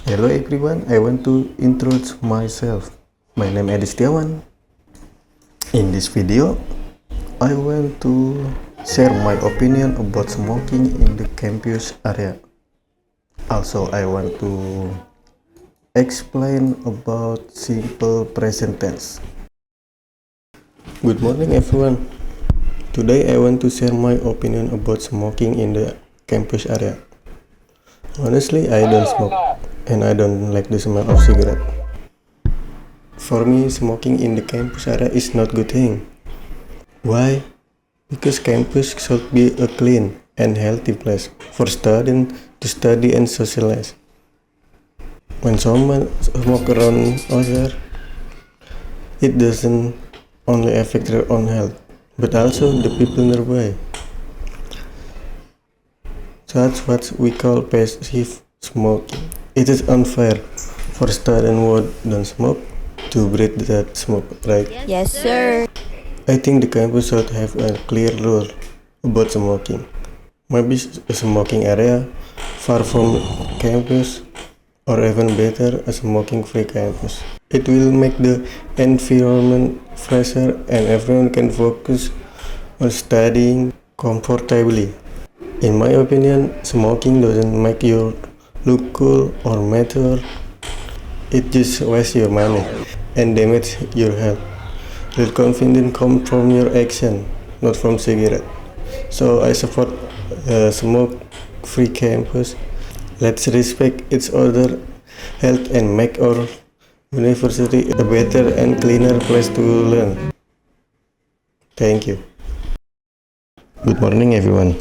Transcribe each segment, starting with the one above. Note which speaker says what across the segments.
Speaker 1: Hello everyone, I want to introduce myself. My name is Eddy Setiawan. In this video, I want to share my opinion about smoking in the campus area. Also, I want to explain about simple present tense. Good morning everyone. Today I want to share my opinion about smoking in the campus area. Honestly, I don't smoke and I don't like the smell of cigarette. For me, smoking in the campus area is not good thing. Why? Because campus should be a clean and healthy place for students to study and socialize. When someone smoke around us here, it doesn't only affect their own health, but also the people nearby. That's what we call passive smoking. It is unfair for students who don't smoke to breathe that smoke, right?
Speaker 2: Yes, sir.
Speaker 1: I think the campus should have a clear rule about smoking. Maybe a smoking area far from campus, or even better, a smoking-free campus. It will make the environment fresher and everyone can focus on studying comfortably. In my opinion, smoking doesn't make you look cool or mature. It just wastes your money and damage your health. Real confidence comes from your action, not from cigarette. So I support smoke-free campus. Let's respect each other health and make our university a better and cleaner place to learn. Thank you. Good morning everyone.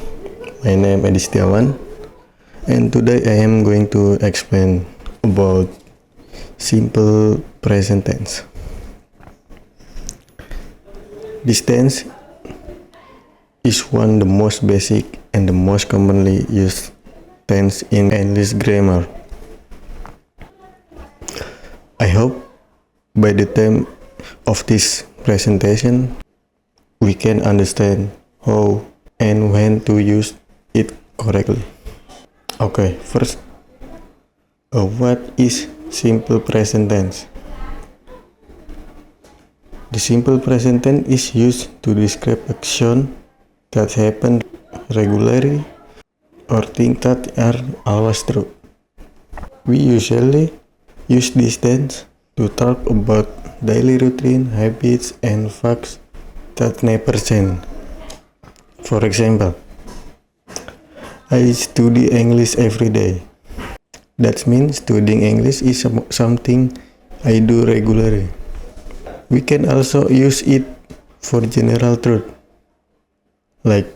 Speaker 1: My name is Eddy Setiawan and today I am going to explain about simple present tense. This tense is one of the most basic and the most commonly used tense in English grammar. I hope by the time of this presentation we can understand how and when to use it correctly. Okay, first, what is simple present tense? The simple present tense is used to describe action that happen regularly or things that are always true. We usually use this tense to talk about daily routine, habits, and facts that never change. For example, I study English every day. That means studying English is something I do regularly. We can also use it for general truth, like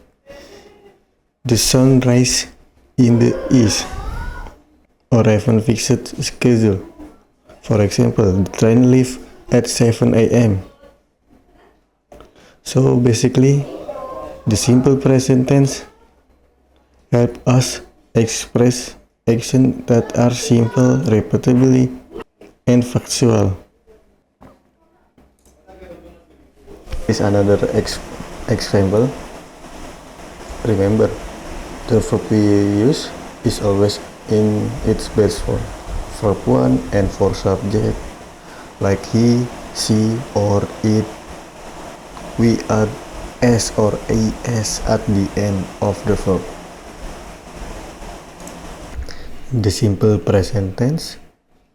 Speaker 1: the sun rises in the east, or even fixed schedule. For example, the train leaves at 7 a.m. So basically, the simple present tense help us express actions that are simple, repeatably, and factual. Is another example. Remember, the verb we use is always in its best form. Verb 1 and for subject, like he, she, or it. We add s or as at the end of the verb. The simple present tense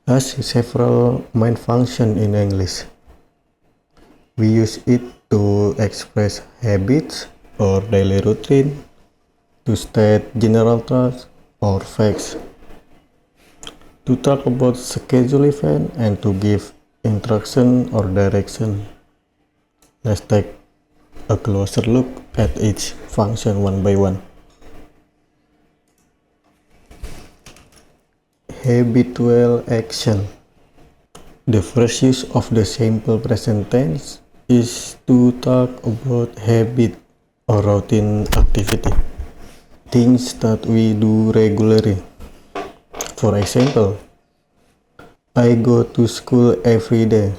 Speaker 1: has several main functions in English. We use it to express habits or daily routine, to state general thoughts or facts, to talk about scheduled event, and to give instruction or direction. Let's take a closer look at each function one by one. Habitual action. The first use of the simple present tense is to talk about habit or routine activity, things that we do regularly. For example, I go to school every day.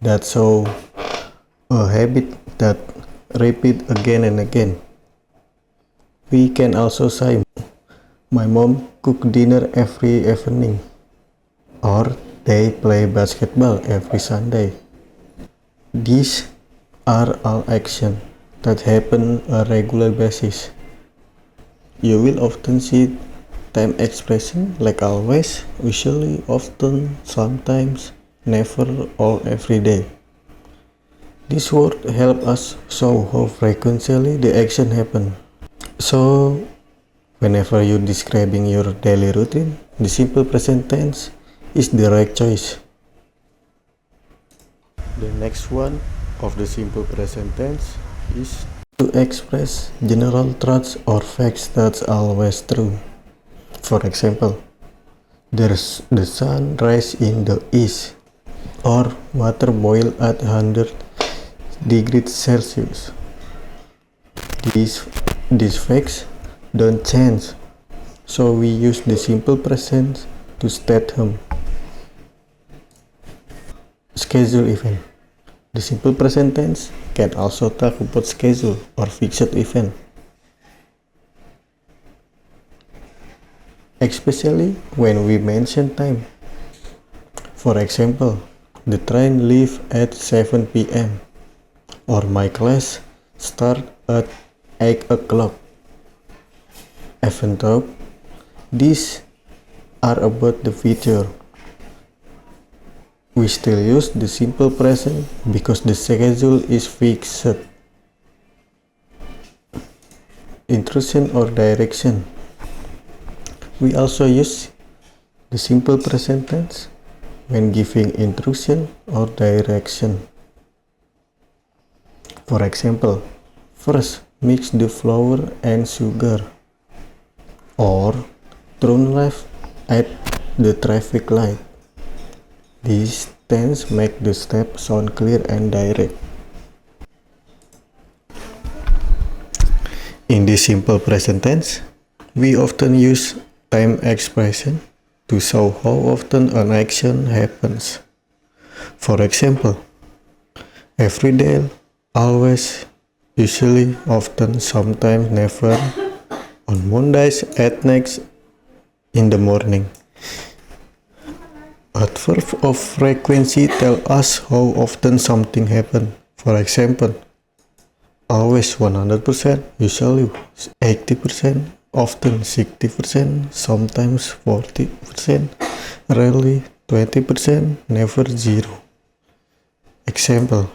Speaker 1: That's so a habit that repeat again and again. We can also say, my mom cook dinner every evening. or they play basketball every Sunday. These are all actions that happen on a regular basis. You will often see time expression like always, usually, often, sometimes, never, or every day. This word help us show how frequently the action happen. So, whenever you're describing your daily routine, the simple present tense is the right choice. The next one of the simple present tense is to express general truths or facts that's always true. For example, there's the sun rise in the east, or water boil at 100 degrees Celsius. These facts don't change, so we use the simple present to state them. Schedule event. The simple present tense can also talk about schedule or fixed event, especially when we mention time. For example, the train leaves at 7 p.m. or my class starts at 8 o'clock. Even though these are about the future, we still use the simple present because the schedule is fixed. Intrusion or direction. We also use the simple present tense when giving intrusion or direction. For example, first mix the flour and sugar, or turn left at the traffic light. These tense make the step sound clear and direct. In the simple present tense, we often use time expression to show how often an action happens. For example, every day, always, usually, often, sometimes, never, on Mondays, at night, in the morning. Adverb of frequency tell us how often something happens. For example, always 100%, usually 80%, often 60%, sometimes 40%, rarely 20%, never 0. Example,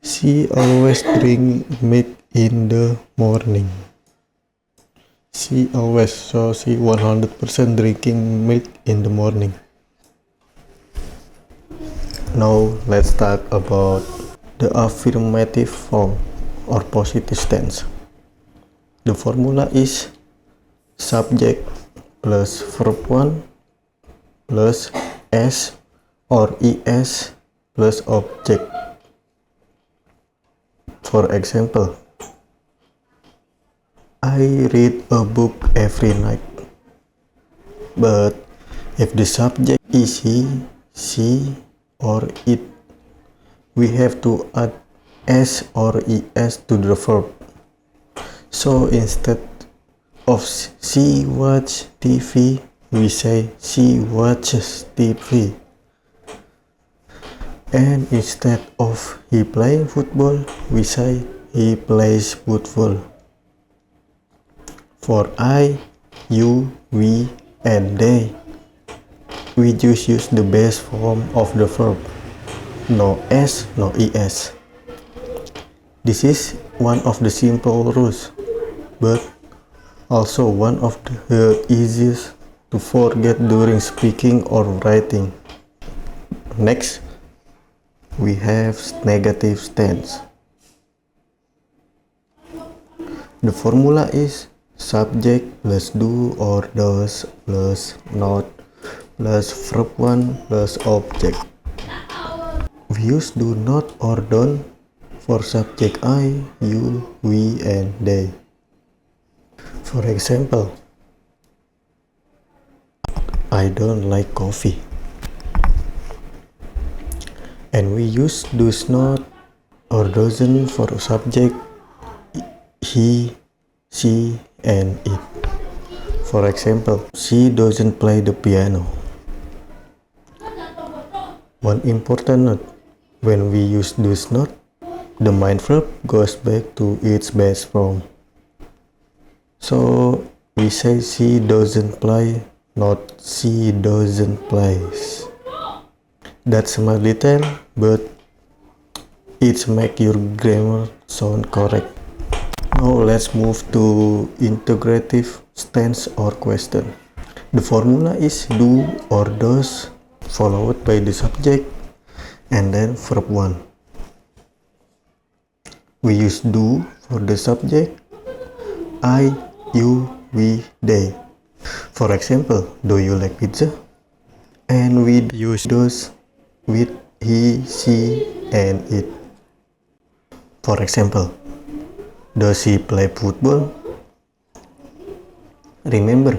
Speaker 1: she always drink milk in the morning. She always, so she 100% drinking milk in the morning. Now let's talk about the affirmative form or positive tense. The formula is subject plus verb 1 plus s or es plus object. For example, I read a book every night. But if the subject is he, she, or it, we have to add s or es to the verb. So instead of she watches TV, we say she watches TV. And instead of he playing football, we say he plays football. For I, you, we, and they, we just use the base form of the verb. No s, no es. This is one of the simple rules, but also one of the easiest to forget during speaking or writing. Next, we have negative tense. The formula is subject plus do or does plus not plus verb 1 plus object. We use do not or don't for subject I, you, we, and they. For example, I don't like coffee. And we use does not or doesn't for subject he, she, and it. For example, she doesn't play the piano. One important note, when we use does not, the main verb goes back to its base form. So we say she doesn't play, not she doesn't plays. That's small detail, but it's make your grammar sound correct. Now let's move to integrative tense or question. The formula is do or does followed by the subject and then verb 1. We use do for the subject, I, you, we, they. For example, do you like pizza? And we use does with he, she, and it. For example, does he play football? Remember,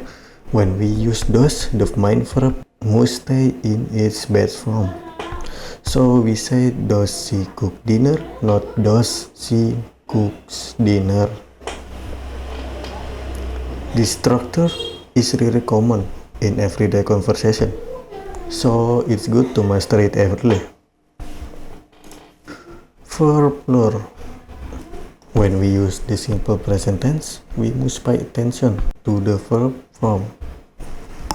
Speaker 1: when we use does, the main verb must stay in its base form. So we say, does she cook dinner? Not does she cooks dinner. This structure is really common in everyday conversation, so it's good to master it every day. Verb plural. When we use the simple present tense, we must pay attention to the verb form,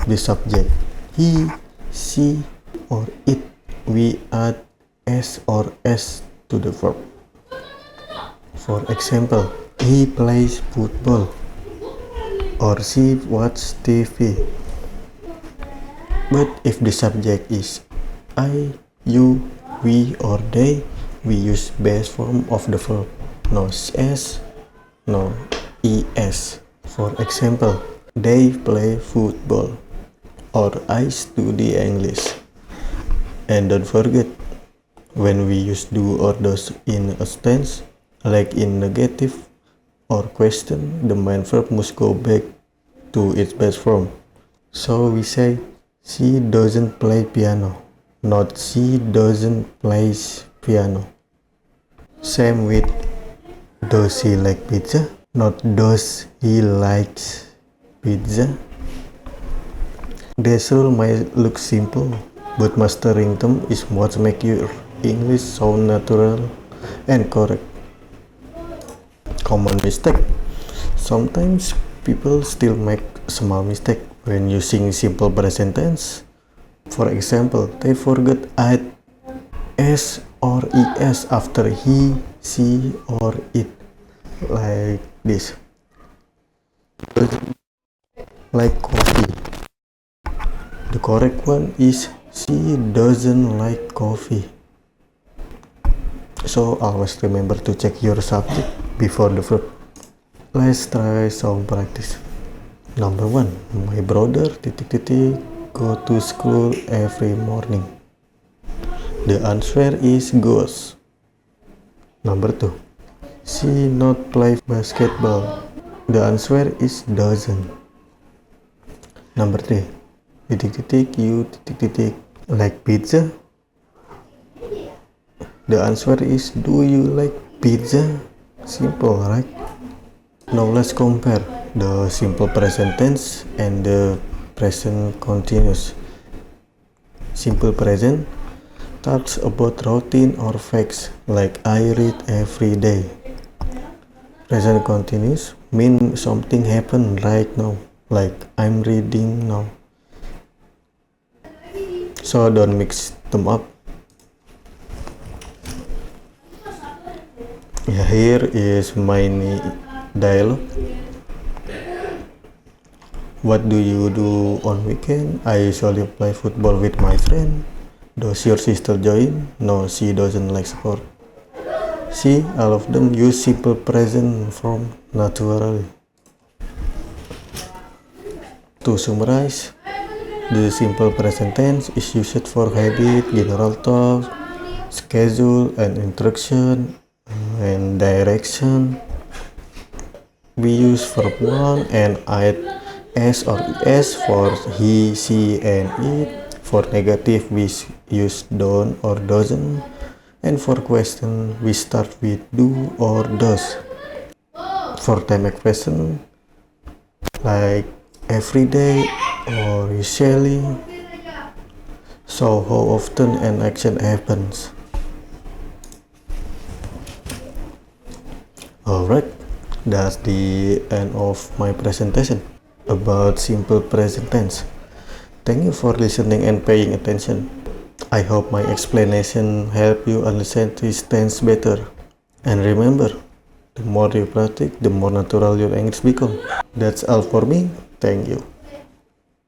Speaker 1: the subject, he, she, or it. We add s or s to the verb. For example, he plays football, or she watches TV. But if the subject is I, you, we, or they, we use base form of the verb. No s, no es. For example, they play football, or I study English. And don't forget, when we use do or does in a tense, like in negative or question, the main verb must go back to its base form. So we say, she doesn't play piano, not she doesn't play piano. Same with, does he like pizza? Not does he likes pizza. This rule might look simple, but mastering them is what makes your English sound natural and correct. Common mistake. Sometimes people still make small mistake when using simple present tense. For example, they forget add s or es after he, she, or it, like this. Like coffee. The correct one is she doesn't like coffee. So always remember to check your subject before the verb. Let's try some practice. Number 1. My brother go to school every morning. The answer is goes. Number 2. She not play basketball. The answer is doesn't. Number 3. You like pizza? The answer is do you like pizza? Simple, right? Now let's compare the simple present tense and the present continuous. Simple present talks about routine or facts, like I read every day. Present continuous means something happened right now, like I'm reading now. So don't mix them up. Here is my dialogue. What do you do on weekend? I usually play football with my friend. Does your sister join? No, she doesn't like sport. See, all of them use simple present form naturally. To summarize, the simple present tense is used for habit, general talk, schedule, and instruction, and direction. We use verb 1 and add s or es for he, she, and it. For negative, we use don't or doesn't. And for question, we start with do or does. For time expression, like every day or usually. So how often an action happens? Alright, that's the end of my presentation about simple present tense. Thank you for listening and paying attention. I hope my explanation helped you understand this tense better. And remember, the more you practice, the more natural your English become. That's all for me. Thank you.